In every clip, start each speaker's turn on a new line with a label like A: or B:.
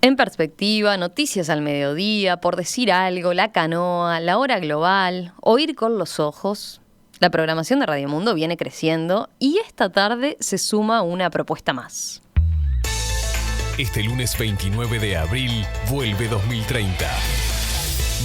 A: En perspectiva, noticias al mediodía, por decir algo, la canoa, la hora global, oír con los ojos. La programación de Radio Mundo viene creciendo y esta tarde se suma una propuesta más.
B: Este lunes 29 de abril vuelve 2030.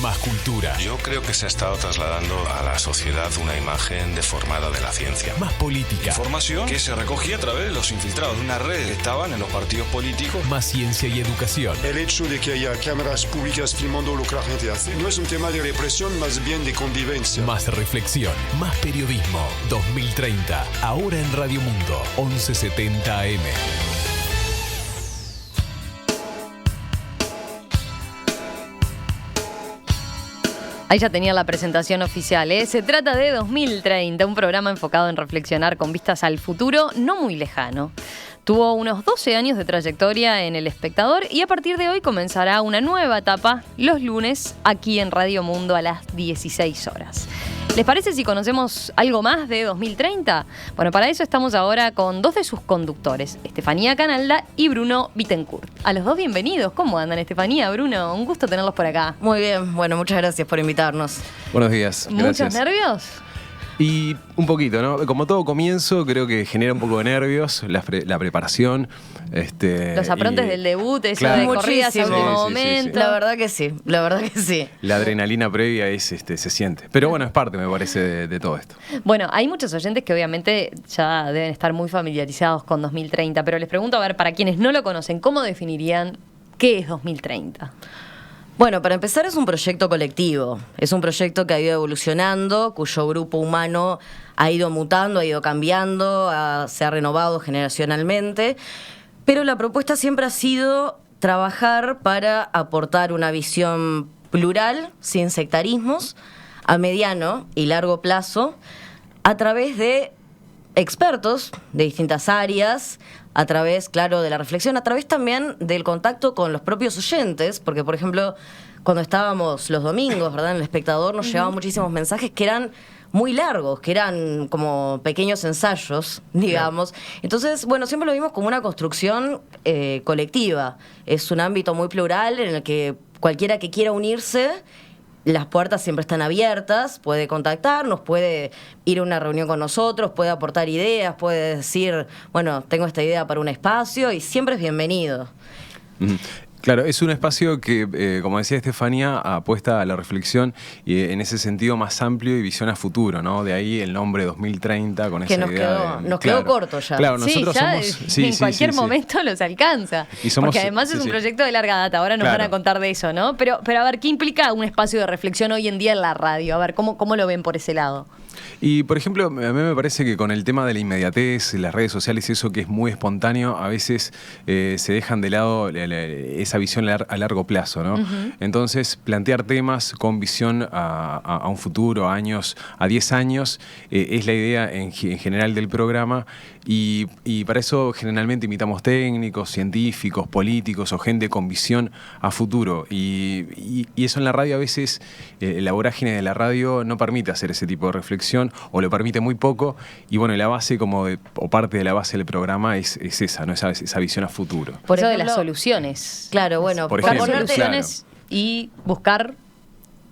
B: Más cultura.
C: Yo creo que se ha estado trasladando a la sociedad una imagen deformada de la ciencia.
B: Más política.
D: Información que se recogía a través de los infiltrados de una red que estaban en los partidos políticos.
B: Más ciencia y educación.
E: El hecho de que haya cámaras públicas filmando lo que la gente hace no es un tema de represión, más bien de convivencia.
B: Más reflexión. Más periodismo. 2030. Ahora en Radio Mundo. 1170 AM.
A: Ahí ya tenía la presentación oficial, ¿eh? Se trata de 2030, un programa enfocado en reflexionar con vistas al futuro no muy lejano. Tuvo unos 12 años de trayectoria en El Espectador y a partir de hoy comenzará una nueva etapa los lunes aquí en Radio Mundo a las 16 horas. ¿Les parece si conocemos algo más de 2030? Bueno, para eso estamos ahora con dos de sus conductores, Estefanía Canalda y Bruno Bittencourt. A los dos bienvenidos. ¿Cómo andan, Estefanía, Bruno? Un gusto tenerlos por acá.
F: Muy bien, bueno, muchas gracias por invitarnos.
G: Buenos días.
A: ¿Muchos
G: Gracias.
A: nervios?
G: Y un poquito, ¿no? Como todo comienzo, creo que genera un poco de nervios, la preparación.
A: Los aprontes del debut, eso
G: claro,
A: de corridas a
F: muchísimo.
A: último
G: Sí.
A: momento.
F: La verdad que sí, la verdad que sí.
G: La adrenalina previa se siente. Pero bueno, es parte, me parece, de todo esto.
A: Bueno, hay muchos oyentes que obviamente ya deben estar muy familiarizados con 2030, pero les pregunto, a ver, para quienes no lo conocen, ¿cómo definirían qué es 2030?
F: Bueno, para empezar es un proyecto colectivo, es un proyecto que ha ido evolucionando, cuyo grupo humano ha ido mutando, ha ido cambiando, se ha renovado generacionalmente, pero la propuesta siempre ha sido trabajar para aportar una visión plural, sin sectarismos, a mediano y largo plazo, a través de expertos de distintas áreas, a través, claro, de la reflexión, a través también del contacto con los propios oyentes, porque, por ejemplo, cuando estábamos los domingos, ¿verdad?, en El Espectador, nos llegaban muchísimos mensajes que eran muy largos, que eran como pequeños ensayos, digamos. Entonces, bueno, siempre lo vimos como una construcción colectiva. Es un ámbito muy plural en el que cualquiera que quiera unirse, las puertas siempre están abiertas, puede contactarnos, puede ir a una reunión con nosotros, puede aportar ideas, puede decir, bueno, tengo esta idea para un espacio y siempre es bienvenido.
G: Claro, es un espacio que, como decía Estefanía, apuesta a la reflexión y en ese sentido más amplio y visión a futuro, ¿no? De ahí el nombre 2030 con
F: Que
G: esa
F: nos
G: idea.
F: nos quedó corto ya.
G: Claro,
A: Sí,
G: nosotros
A: ya
G: somos...
A: en cualquier momento los alcanza.
G: Y somos,
A: porque además es un proyecto de larga data, ahora nos van a contar de eso, ¿no? Pero a ver, ¿qué implica un espacio de reflexión hoy en día en la radio? A ver, ¿cómo lo ven por ese lado?
G: Y, por ejemplo, a mí me parece que con el tema de la inmediatez, las redes sociales, eso que es muy espontáneo, a veces se dejan de lado esa visión a largo plazo, ¿no? Uh-huh. Entonces, plantear temas con visión a un futuro, a años, a 10 años, es la idea en general del programa. Y para eso generalmente invitamos técnicos, científicos, políticos o gente con visión a futuro. Y eso en la radio a veces, la vorágine de la radio no permite hacer ese tipo de reflexión o lo permite muy poco. Y bueno, la base o parte de la base del programa es esa, ¿no? Esa visión a futuro.
A: Por eso de las soluciones.
F: Claro, bueno,
G: por
A: buscar
G: ejemplo,
A: soluciones y buscar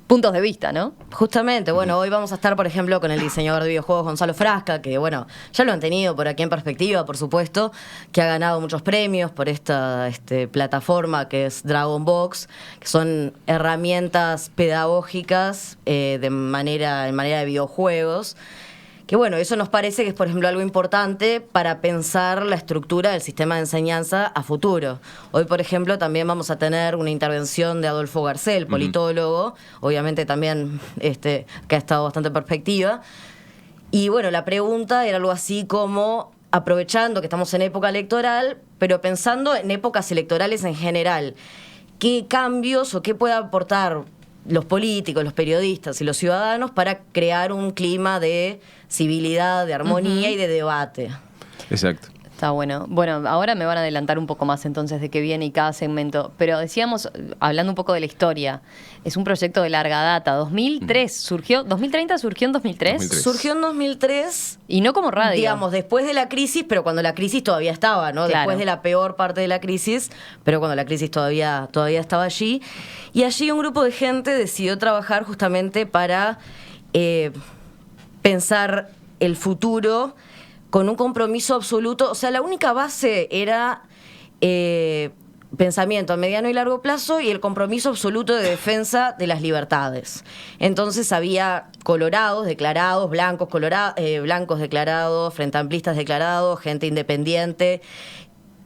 A: puntos de vista, ¿no?
F: Justamente, bueno, hoy vamos a estar, por ejemplo, con el diseñador de videojuegos Gonzalo Frasca, que, bueno, ya lo han tenido por aquí en perspectiva, por supuesto, que ha ganado muchos premios por esta plataforma que es Dragon Box, que son herramientas pedagógicas en manera de videojuegos. Que bueno, eso nos parece que es, por ejemplo, algo importante para pensar la estructura del sistema de enseñanza a futuro. Hoy, por ejemplo, también vamos a tener una intervención de Adolfo Garcel, politólogo, obviamente también que ha estado bastante en perspectiva. Y bueno, la pregunta era algo así como, aprovechando que estamos en época electoral, pero pensando en épocas electorales en general, ¿qué cambios o qué puede aportar los políticos, los periodistas y los ciudadanos para crear un clima de civilidad, de armonía y de debate?
G: Exacto.
A: Está bueno. Bueno, ahora me van a adelantar un poco más entonces de qué viene y cada segmento. Pero decíamos, hablando un poco de la historia, es un proyecto de larga data. 2003 surgió, 2030 surgió en 2003.
G: 2003.
F: Surgió en 2003.
A: Y no como radio.
F: Digamos, después de la crisis, pero cuando la crisis todavía estaba, ¿no?
A: Claro.
F: Después de la peor parte de la crisis, pero cuando la crisis todavía estaba allí. Y allí un grupo de gente decidió trabajar justamente para pensar el futuro con un compromiso absoluto. O sea, la única base era pensamiento a mediano y largo plazo y el compromiso absoluto de defensa de las libertades. Entonces había colorados declarados, blancos declarados, frente amplistas declarados, gente independiente,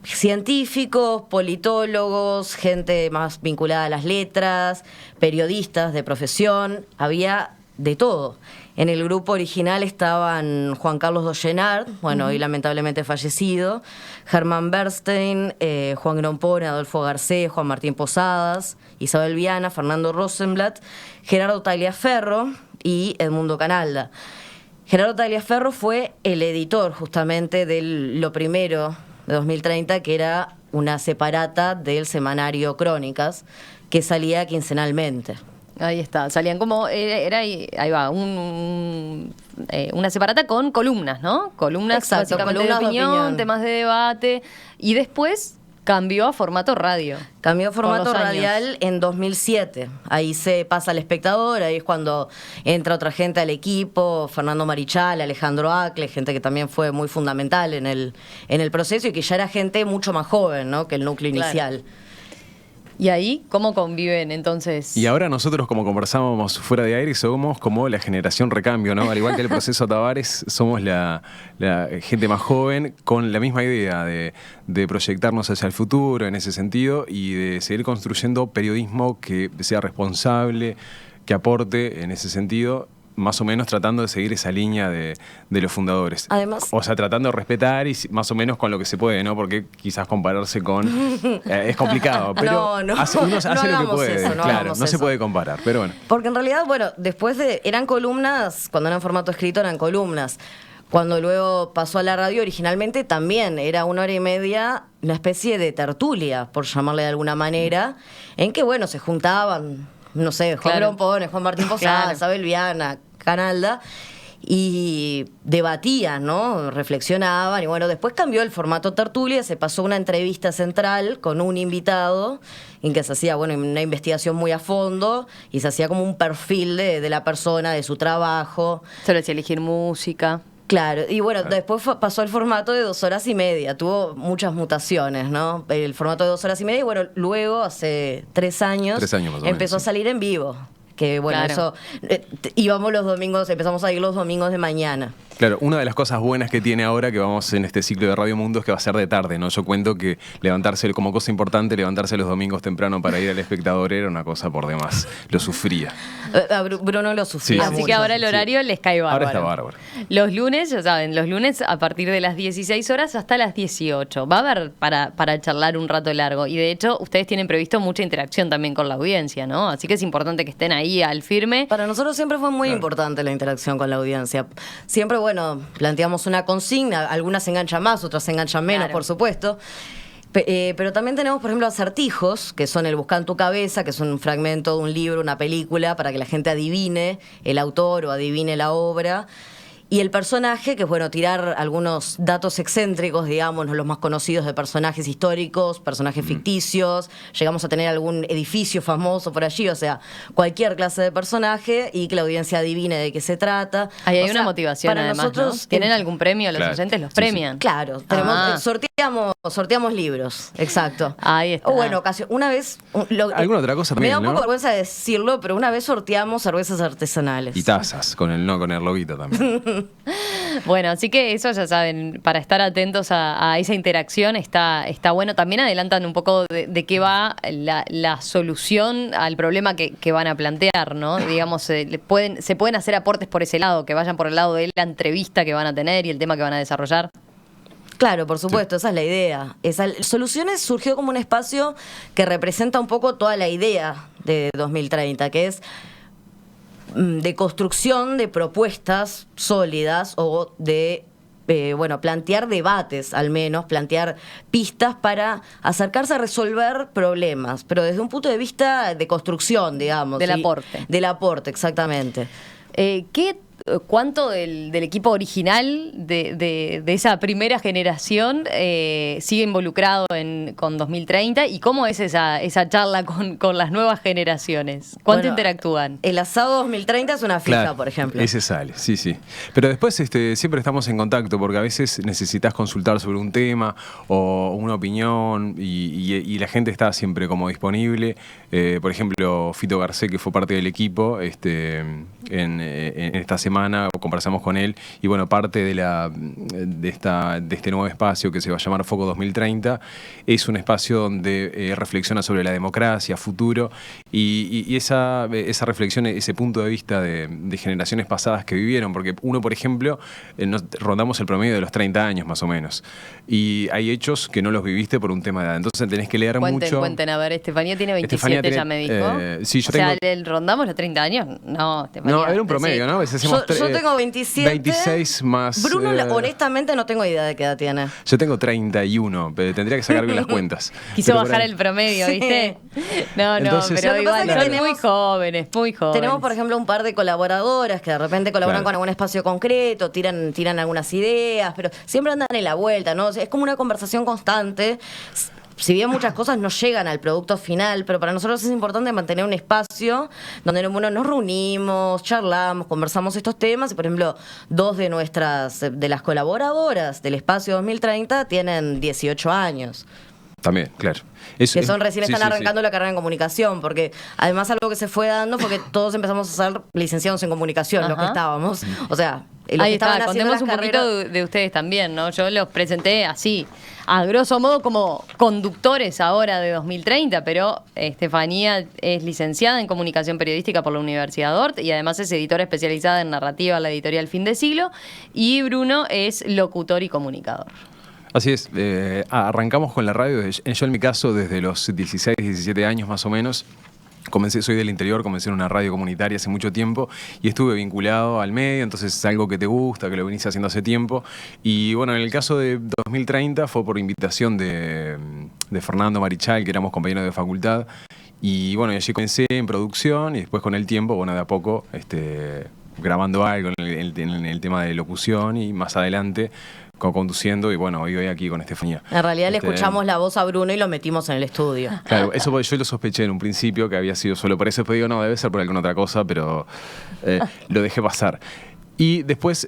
F: científicos, politólogos, gente más vinculada a las letras, periodistas de profesión, había de todo. En el grupo original estaban Juan Carlos Dollenard, bueno, hoy lamentablemente fallecido, Germán Bernstein, Juan Grompone, Adolfo Garcés, Juan Martín Posadas, Isabel Viana, Fernando Rosenblatt, Gerardo Tagliaferro y Edmundo Canalda. Gerardo Tagliaferro fue el editor justamente de lo primero de 2030, que era una separata del semanario Crónicas, que salía quincenalmente.
A: Ahí está, salían como, ahí va, una separata con columnas, ¿no? Columnas,
F: Exacto,
A: básicamente
F: columnas
A: de
F: de
A: opinión,
F: opinión.
A: temas de debate, y después cambió a formato radio.
F: Cambió formato
A: Con los
F: radial
A: años.
F: en 2007. Ahí se pasa al espectador, ahí es cuando entra otra gente al equipo, Fernando Marichal, Alejandro Acle, gente que también fue muy fundamental en el proceso y que ya era gente mucho más joven, ¿no?, que el núcleo
A: Claro.
F: inicial.
A: ¿Y ahí cómo conviven entonces?
G: Y ahora nosotros, como conversábamos fuera de aire, somos como la generación recambio, ¿no? Al igual que el proceso Tavares, somos la gente más joven con la misma idea de proyectarnos hacia el futuro en ese sentido y de seguir construyendo periodismo que sea responsable, que aporte en ese sentido, más o menos tratando de seguir esa línea de los fundadores.
F: Además,
G: o sea, tratando de respetar y más o menos con lo que se puede, ¿no? Porque quizás compararse con... es complicado, pero
F: No,
G: uno hace lo que
F: hagamos
G: puede.
F: eso, no
G: claro,
F: hagamos
G: no se
F: eso.
G: puede comparar, pero bueno.
F: porque en realidad, bueno, después eran columnas, cuando era en formato escrito eran columnas. Cuando luego pasó a la radio, originalmente también era 1 hora y media, una especie de tertulia, por llamarle de alguna manera, en que, bueno, se juntaban, no sé, Juan
A: Claro.
F: Grompone, Juan Martín Posadas,
A: Claro.
F: Isabel Viana, Canalda, y debatían, ¿no? Reflexionaban, y bueno, después cambió el formato tertulia, se pasó a una entrevista central con un invitado, en que se hacía, bueno, una investigación muy a fondo, y se hacía como un perfil de la persona, de su trabajo.
A: Se lo hacía elegir música.
F: Claro, y bueno, después pasó al formato de 2 horas y media, tuvo muchas mutaciones, ¿no? El formato de 2 horas y media, y bueno, luego, hace 3 años,
G: 3 años más o menos,
F: empezó a
G: sí.
F: salir en vivo. Que bueno,
A: Claro.
F: eso, íbamos los domingos, empezamos a ir los domingos de mañana.
G: Claro, una de las cosas buenas que tiene ahora que vamos en este ciclo de Radio Mundo es que va a ser de tarde, ¿no? Yo cuento que levantarse, como cosa importante, levantarse los domingos temprano para ir al espectador era una cosa por demás. Lo sufría.
F: A Bruno lo sufría
G: Sí,
A: Así
F: mucho.
A: que ahora el horario les cae bárbaro.
G: Ahora está bárbaro.
A: Los lunes, ya saben, los lunes a partir de las 16 horas hasta las 18. Va a haber para charlar un rato largo. Y de hecho, ustedes tienen previsto mucha interacción también con la audiencia, ¿no? Así que es importante que estén ahí al firme.
F: Para nosotros siempre fue muy
G: Claro.
F: importante la interacción con la audiencia. Siempre, bueno, planteamos una consigna, algunas se enganchan más, otras se enganchan menos,
A: Claro.
F: por supuesto. Pero también tenemos, por ejemplo, acertijos, que son el Busca en tu cabeza, que son un fragmento de un libro, una película, para que la gente adivine el autor o adivine la obra. Y el personaje, que es, bueno, tirar algunos datos excéntricos, digamos, los más conocidos de personajes históricos, personajes ficticios. Llegamos a tener algún edificio famoso por allí, o sea, cualquier clase de personaje y que la audiencia adivine de qué se trata.
A: Ahí hay
F: O
A: una
F: sea,
A: motivación
F: para
A: además,
F: nosotros,
A: ¿no? ¿Tienen algún premio a los
G: Claro.
A: oyentes? ¿Los
G: Sí, sí.
A: premian?
F: Claro, tenemos,
A: Ah.
F: sorteamos libros, exacto.
A: Ahí está.
F: O bueno, una vez...
G: Alguna otra cosa
F: Me
G: también,
F: da un poco
G: ¿no?
F: vergüenza decirlo, pero una vez sorteamos cervezas artesanales.
G: Y tazas, con el loguito también.
A: Bueno, así que eso ya saben, para estar atentos a esa interacción está bueno. También adelantan un poco de qué va la solución al problema que van a plantear, ¿no? Digamos, se pueden hacer aportes por ese lado, que vayan por el lado de la entrevista que van a tener y el tema que van a desarrollar.
F: Claro, por supuesto, esa es la idea. Soluciones surgió como un espacio que representa un poco toda la idea de 2030, que es de construcción de propuestas sólidas o de plantear debates, al menos, plantear pistas para acercarse a resolver problemas, pero desde un punto de vista de construcción, digamos.
A: Del
F: ¿sí?
A: aporte.
F: Del aporte, exactamente.
A: ¿Cuánto del equipo original de esa primera generación sigue involucrado con 2030? ¿Y cómo es esa charla con las nuevas generaciones? ¿Cuánto interactúan?
F: El asado 2030 es una fija,
G: Claro,
F: por ejemplo.
G: Ese sale, sí. Pero después siempre estamos en contacto, porque a veces necesitas consultar sobre un tema o una opinión y la gente está siempre como disponible. Por ejemplo, Fito Garcé, que fue parte del equipo, en esta semana conversamos con él y bueno, parte de este nuevo espacio que se va a llamar Foco 2030 es un espacio donde reflexiona sobre la democracia, futuro y esa reflexión, ese punto de vista de generaciones pasadas que vivieron, porque uno, por ejemplo, rondamos el promedio de los 30 años más o menos y hay hechos que no los viviste por un tema de edad, entonces tenés que leer mucho.
A: Cuenten, a ver, Estefanía tiene 27, ya me dijo.
G: Sí, yo tengo...
A: ¿rondamos los 30 años? No, Estefanía.
G: No, era un promedio, ¿no? A veces hacemos
F: Yo tengo 27.
G: 26 más...
F: Bruno, honestamente, no tengo idea de qué edad tiene.
G: Yo tengo 31, pero tendría que sacar bien las cuentas.
A: Quiso
G: Pero
A: bajar el promedio, ¿viste? No,
G: Entonces,
A: pero
F: lo que
A: igual
F: pasa es que
A: son muy jóvenes.
F: Tenemos, por ejemplo, un par de colaboradoras que de repente colaboran
G: Claro.
F: con algún espacio concreto, tiran algunas ideas, pero siempre andan en la vuelta, ¿no? O sea, es como una conversación constante. Si bien muchas cosas no llegan al producto final, pero para nosotros es importante mantener un espacio donde nos reunimos, charlamos, conversamos estos temas. Y, por ejemplo, dos de las colaboradoras del Espacio 2030 tienen 18 años.
G: También, claro.
F: Que recién están arrancando la carrera en comunicación, porque además algo que se fue dando fue que todos empezamos a ser licenciados en comunicación, los que estábamos. O sea, los
A: ahí
F: que estaban
A: está,
F: haciendo
A: contemos
F: las
A: un
F: carreras...
A: poquito de ustedes también, ¿no? Yo los presenté así, a grosso modo como conductores ahora de 2030, pero Estefanía es licenciada en comunicación periodística por la Universidad Dort y además es editora especializada en narrativa en la editorial Fin de Siglo, y Bruno es locutor y comunicador.
G: Así es, arrancamos con la radio, yo en mi caso desde los 16, 17 años más o menos. Soy del interior, comencé en una radio comunitaria hace mucho tiempo y estuve vinculado al medio, entonces es algo que te gusta, que lo venís haciendo hace tiempo. Y bueno, en el caso de 2030 fue por invitación de Fernando Marichal, que éramos compañeros de facultad. Y bueno, allí comencé en producción y después con el tiempo, bueno, de a poco, grabando algo en el tema de locución y más adelante conduciendo y bueno, hoy aquí con Estefanía.
F: En realidad le escuchamos la voz a Bruno y lo metimos en el estudio.
G: Claro, eso yo lo sospeché en un principio que había sido solo por eso, después digo, no, debe ser por alguna otra cosa, pero lo dejé pasar. Y después,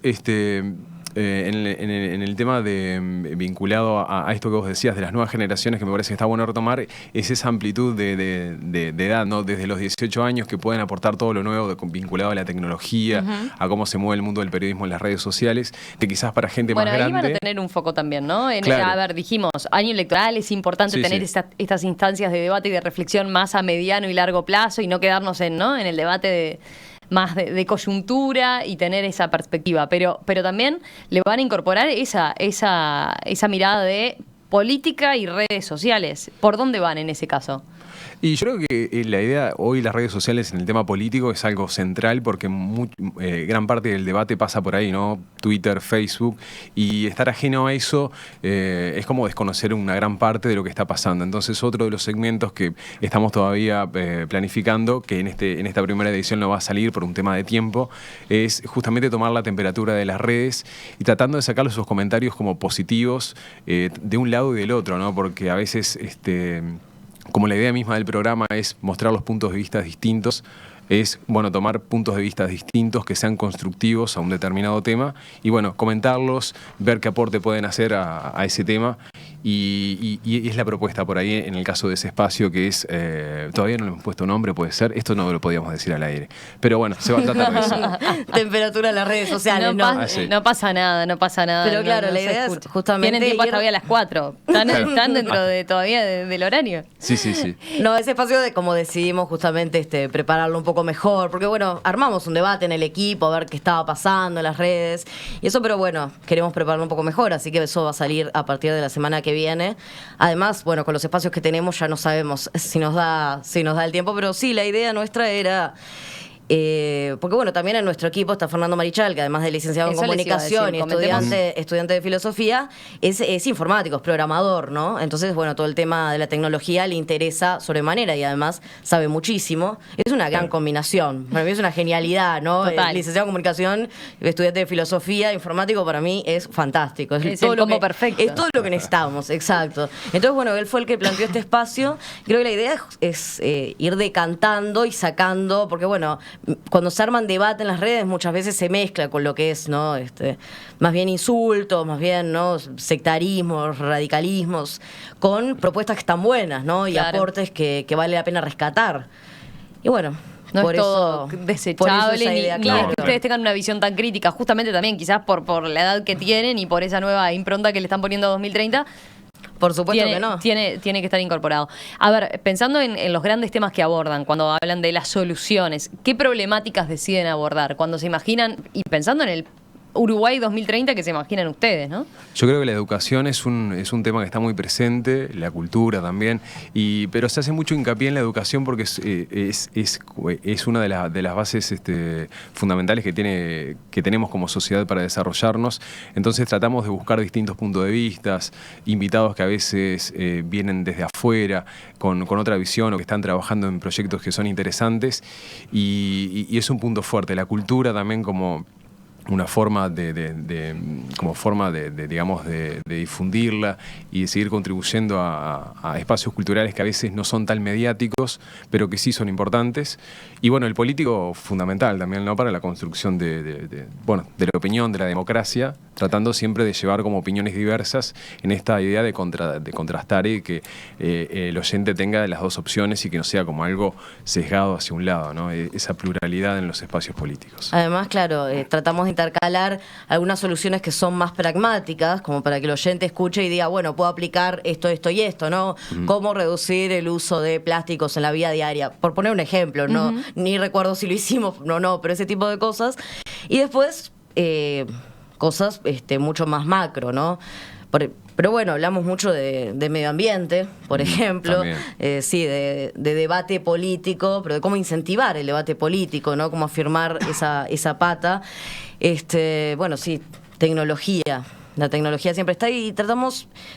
G: en el tema vinculado a esto que vos decías de las nuevas generaciones, que me parece que está bueno retomar, es esa amplitud de edad, ¿no? Desde los 18 años que pueden aportar todo lo nuevo vinculado a la tecnología, a cómo se mueve el mundo del periodismo en las redes sociales, que quizás para gente más grande...
A: Bueno, ahí van a tener un foco también, ¿no?
G: Claro.
A: A ver, dijimos, año electoral, es importante tener estas instancias de debate y de reflexión más a mediano y largo plazo y no quedarnos en el debate más de coyuntura y tener esa perspectiva, pero también le van a incorporar esa mirada de política y redes sociales. ¿Por dónde van en ese caso?
G: Y yo creo que la idea, hoy las redes sociales en el tema político es algo central porque gran parte del debate pasa por ahí, ¿no? Twitter, Facebook, y estar ajeno a eso es como desconocer una gran parte de lo que está pasando. Entonces, otro de los segmentos que estamos todavía planificando, que en esta primera edición no va a salir por un tema de tiempo, es justamente tomar la temperatura de las redes y tratando de sacar esos comentarios como positivos de un lado y del otro, ¿no? Porque a veces... como la idea misma del programa es mostrar los puntos de vista distintos, es tomar puntos de vista distintos que sean constructivos a un determinado tema y comentarlos, ver qué aporte pueden hacer a ese tema y es la propuesta por ahí en el caso de ese espacio que es, todavía no le hemos puesto nombre, puede ser, esto no lo podíamos decir al aire, pero bueno, se va a tratar de eso.
F: Temperatura en las redes sociales,
A: no pasa nada.
F: Pero claro, la idea es justamente...
A: Tienen tiempo todavía a las 4, están dentro todavía del horario.
G: Sí.
F: No, ese espacio como decidimos justamente prepararlo un poco mejor, porque armamos un debate en el equipo, a ver qué estaba pasando en las redes, y eso, pero queremos prepararlo un poco mejor, así que eso va a salir a partir de la semana que viene. Además, con los espacios que tenemos ya no sabemos si nos da el tiempo, pero sí, la idea nuestra era Porque bueno, también en nuestro equipo está Fernando Marichal, que además de licenciado en
A: Eso les iba a decir,
F: comunicación y estudiante de filosofía, es informático, es programador, ¿no? Entonces, bueno, todo el tema de la tecnología le interesa sobremanera y además sabe muchísimo. Es una gran combinación. Para mí es una genialidad, ¿no? Licenciado en comunicación, estudiante de filosofía, informático, para mí es fantástico.
A: Es todo el combo perfecto.
F: Es todo lo que necesitamos, exacto. Entonces, bueno, él fue el que planteó este espacio. Creo que la idea es ir decantando y sacando, porque bueno, cuando se arman debate en las redes muchas veces se mezcla con lo que es, ¿no? Más bien insultos, más bien, ¿no? Sectarismos, radicalismos, con propuestas que están buenas, ¿no? Y aportes que vale la pena rescatar. Y bueno,
A: no
F: por
A: es todo
F: eso,
A: desechable,
F: por idea,
A: ni
F: claro.
A: que ustedes tengan una visión tan crítica, justamente también quizás por la edad que tienen y por esa nueva impronta que le están poniendo a 2030.
F: Por supuesto que no.
A: Tiene que estar incorporado. A ver, pensando en los grandes temas que abordan, cuando hablan de las soluciones, ¿qué problemáticas deciden abordar? Cuando se imaginan, y pensando en el Uruguay 2030 que se imaginan ustedes, ¿no?
G: Yo creo que la educación es un tema que está muy presente, la cultura también, pero se hace mucho hincapié en la educación porque es una de las bases fundamentales que tenemos como sociedad para desarrollarnos. Entonces tratamos de buscar distintos puntos de vista, invitados que a veces vienen desde afuera, con otra visión o que están trabajando en proyectos que son interesantes y es un punto fuerte. La cultura también como una forma de difundirla y de seguir contribuyendo a espacios culturales que a veces no son tan mediáticos, pero que sí son importantes. Y bueno, el político fundamental también, ¿no? Para la construcción de la opinión, de la democracia, tratando siempre de llevar como opiniones diversas en esta idea de contrastar y que el oyente tenga las dos opciones y que no sea como algo sesgado hacia un lado, ¿no? Esa pluralidad en los espacios políticos.
F: Además, claro, tratamos de intercalar algunas soluciones que son más pragmáticas, como para que el oyente escuche y diga, bueno, puedo aplicar esto y esto, ¿no? Cómo reducir el uso de plásticos en la vida diaria, por poner un ejemplo, ¿no? Ni recuerdo si lo hicimos, no, pero ese tipo de cosas. Y después, cosas mucho más macro, ¿no? Pero bueno, hablamos mucho de medio ambiente, por ejemplo, sí, de debate político, pero de cómo incentivar el debate político, ¿no? Cómo afirmar esa pata. Bueno, sí, tecnología. La tecnología siempre está ahí y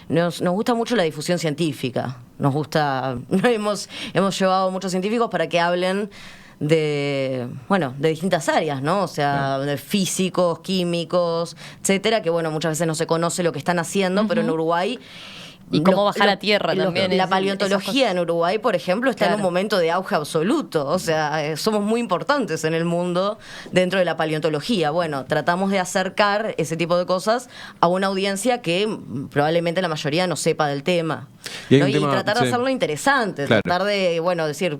F: nos gusta mucho la difusión científica. Nos gusta, hemos llevado muchos científicos para que hablen de distintas áreas, ¿no? O sea, de físicos, químicos, etcétera, que bueno, muchas veces no se conoce lo que están haciendo, pero en Uruguay...
A: Y cómo bajar a tierra también.
F: La paleontología en Uruguay, por ejemplo, está en un momento de auge absoluto. O sea, somos muy importantes en el mundo dentro de la paleontología. Bueno, tratamos de acercar ese tipo de cosas a una audiencia que probablemente la mayoría no sepa del tema. Y tratar de hacerlo interesante, tratar de, decir...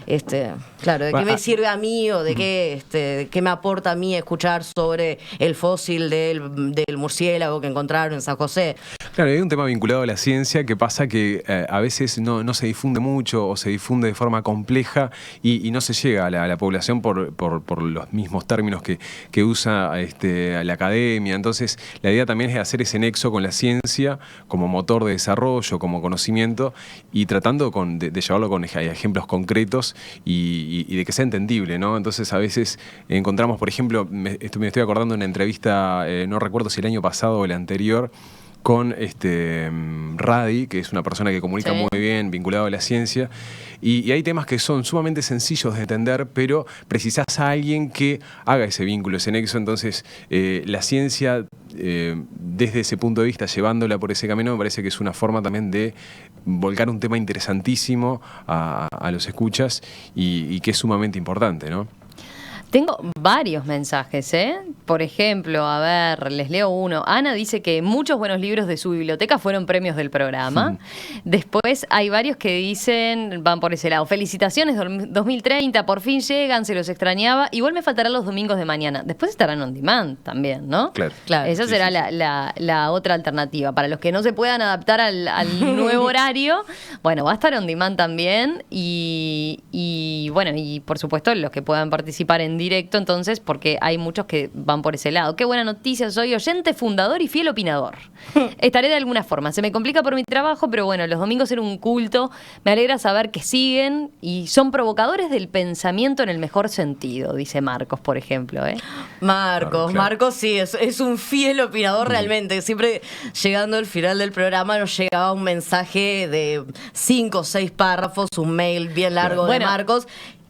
F: ¿de qué me sirve a mí o de qué me aporta a mí escuchar sobre el fósil del murciélago que encontraron en San José?
G: Claro, hay un tema vinculado a la ciencia que pasa que a veces no se difunde mucho o se difunde de forma compleja y no se llega a la población por los mismos términos que usa la academia. Entonces, la idea también es hacer ese nexo con la ciencia como motor de desarrollo, como conocimiento y tratando de llevarlo con ejemplos concretos y de que sea entendible, ¿no? Entonces a veces encontramos, por ejemplo, me estoy acordando de una entrevista, no recuerdo si el año pasado o el anterior, con Radi, que es una persona que comunica muy bien, vinculado a la ciencia, y hay temas que son sumamente sencillos de entender, pero precisás a alguien que haga ese vínculo, ese nexo. Entonces la ciencia, desde ese punto de vista, llevándola por ese camino, me parece que es una forma también de volcar un tema interesantísimo a los escuchas y que es sumamente importante, ¿no?
A: Tengo varios mensajes, ¿eh? Por ejemplo, a ver, les leo uno. Ana dice que muchos buenos libros de su biblioteca fueron premios del programa. Después hay varios que dicen, van por ese lado, felicitaciones 2030, por fin llegan, se los extrañaba. Igual me faltarán los domingos de mañana. Después estarán on demand también, ¿no?
G: Claro.
A: Esa será la otra alternativa. Para los que no se puedan adaptar al nuevo horario, bueno, va a estar on demand también. Y bueno, y por supuesto los que puedan participar en directo, entonces, porque hay muchos que van por ese lado. Qué buena noticia, soy oyente, fundador y fiel opinador. Estaré de alguna forma. Se me complica por mi trabajo, pero bueno, los domingos era un culto. Me alegra saber que siguen y son provocadores del pensamiento en el mejor sentido, dice Marcos, por ejemplo.
F: Marcos,
G: Claro.
F: Marcos sí, es un fiel opinador realmente. Siempre llegando al final del programa nos llegaba un mensaje de 5 o 6 párrafos, un mail bien largo
A: Bueno.
F: de Marcos.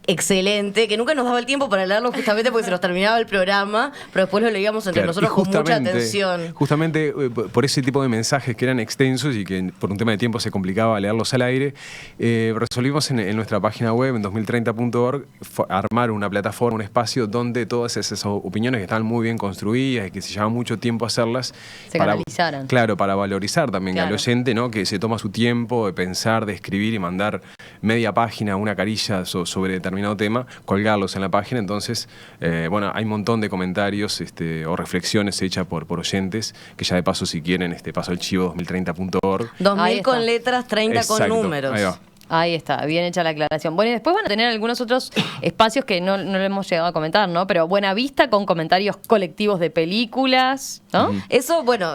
F: Excelente, que nunca nos daba el tiempo para leerlo justamente porque se nos terminaba el programa, pero después lo leíamos entre
G: Claro,
F: nosotros
G: y
F: con mucha
G: justamente-
F: atención.
G: Justamente por ese tipo de mensajes que eran extensos y que por un tema de tiempo se complicaba leerlos al aire, resolvimos en nuestra página web, en 2030.org, armar una plataforma, un espacio donde todas esas opiniones que estaban muy bien construidas y que se llevaba mucho tiempo hacerlas,
A: Se canalizaran.
G: Claro, para valorizar también al
A: Claro.
G: oyente, ¿no? Que se toma su tiempo de pensar, de escribir y mandar media página, una carilla sobre determinado tema, colgarlos en la página. Entonces, bueno, hay un montón de comentarios o reflexiones hechas por oyentes, que ya de paso, si quieren, paso al chivo 2030.org.
F: 2000
A: Ahí está.
F: con letras, 30 con
G: Exacto,
F: números.
G: ahí va.
A: Ahí está, bien hecha la aclaración. Bueno, y después van a tener algunos otros espacios que no lo hemos llegado a comentar, ¿no? Pero Buena Vista con comentarios colectivos de películas, ¿no?
F: Eso, bueno,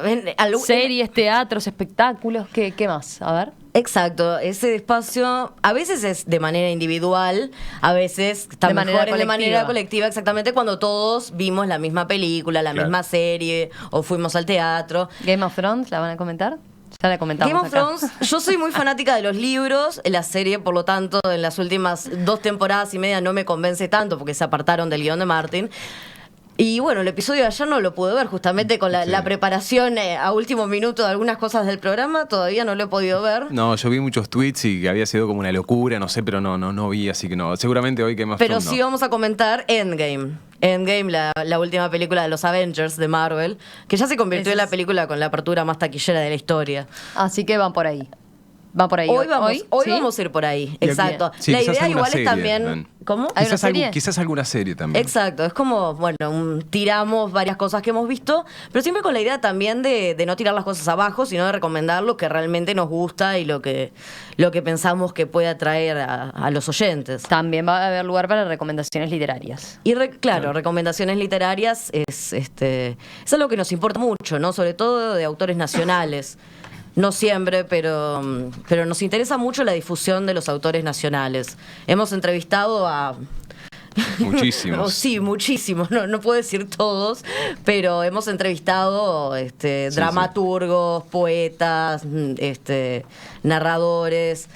A: Series, teatros, espectáculos, ¿qué más? A ver.
F: exacto, ese espacio a veces es de manera individual, a veces está
A: De manera
F: mejor es de
A: colectiva.
F: manera colectiva, exactamente cuando todos vimos la misma película, la
G: Claro.
F: misma serie o fuimos al teatro.
A: Game of Thrones, ¿la van a comentar? Ya la comentamos
F: Game of
A: acá.
F: Thrones, yo soy muy fanática de los libros, la serie, por lo tanto, en las últimas 2 temporadas y media no me convence tanto porque se apartaron del guión de Martin. Y bueno, el episodio de ayer no lo pude ver, justamente con
G: Sí.
F: la preparación a último minuto de algunas cosas del programa, todavía no lo he podido ver.
G: No, yo vi muchos tweets y que había sido como una locura, no sé, pero no vi, así que no. Seguramente hoy que más
F: Pero sí vamos a comentar Endgame. Endgame, la última película de los Avengers de Marvel, que ya se convirtió en la película con la apertura más taquillera de la historia.
A: Así que van por ahí. Va por ahí.
F: Hoy vamos,
A: ¿sí?
F: vamos a ir por ahí,
G: Y aquí-
F: exacto.
G: sí,
F: la
G: quizás
F: idea
G: alguna
F: igual
G: serie
F: es también...
G: también.
F: ¿Cómo?
A: ¿Hay una serie?
G: Quizás alguna serie también.
F: Exacto, es como, bueno, tiramos varias cosas que hemos visto, pero siempre con la idea también de no tirar las cosas abajo, sino de recomendar lo que realmente nos gusta y lo que pensamos que puede atraer a los oyentes.
A: También va a haber lugar para recomendaciones literarias.
F: Y claro, recomendaciones literarias es algo que nos importa mucho, ¿no? Sobre todo de autores nacionales. No siempre, pero nos interesa mucho la difusión de los autores nacionales. Hemos entrevistado a...
G: Muchísimos.
F: Sí, muchísimos. No puedo decir todos, pero hemos entrevistado dramaturgos, poetas, narradores.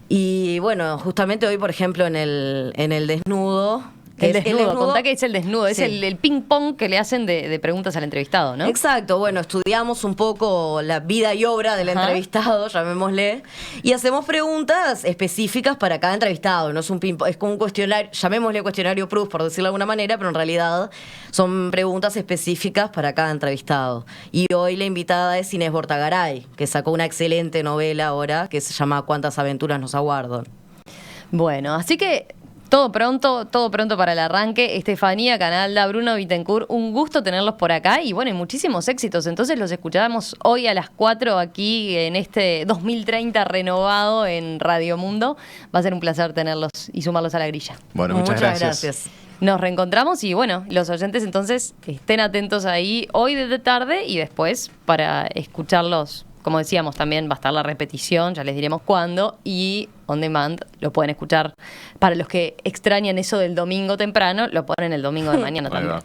F: Y bueno, justamente hoy, por ejemplo, en el desnudo...
A: El desnudo, contá que es el desnudo, es
F: Sí.
A: el ping-pong que le hacen de preguntas al entrevistado, ¿no?
F: Exacto, bueno, estudiamos un poco la vida y obra del
A: Ajá.
F: entrevistado, llamémosle, y hacemos preguntas específicas para cada entrevistado. No es un es como un cuestionario, llamémosle cuestionario Proust, por decirlo de alguna manera, pero en realidad son preguntas específicas para cada entrevistado. Y hoy la invitada es Inés Bortagaray, que sacó una excelente novela ahora que se llama ¿Cuántas aventuras nos aguardan?
A: Bueno, así que todo pronto para el arranque. Estefanía Canalda, Bruno Bittencourt, un gusto tenerlos por acá y bueno, y muchísimos éxitos. Entonces los escuchamos hoy a las 4 aquí en este 2030 renovado en Radio Mundo. Va a ser un placer tenerlos y sumarlos a la grilla.
G: Bueno, muchas gracias.
A: Nos reencontramos y bueno, los oyentes entonces estén atentos ahí hoy de tarde y después para escucharlos. Como decíamos, también va a estar la repetición, ya les diremos cuándo, y on demand lo pueden escuchar. Para los que extrañan eso del domingo temprano, lo ponen el domingo de mañana
G: Ahí
A: también.
G: va.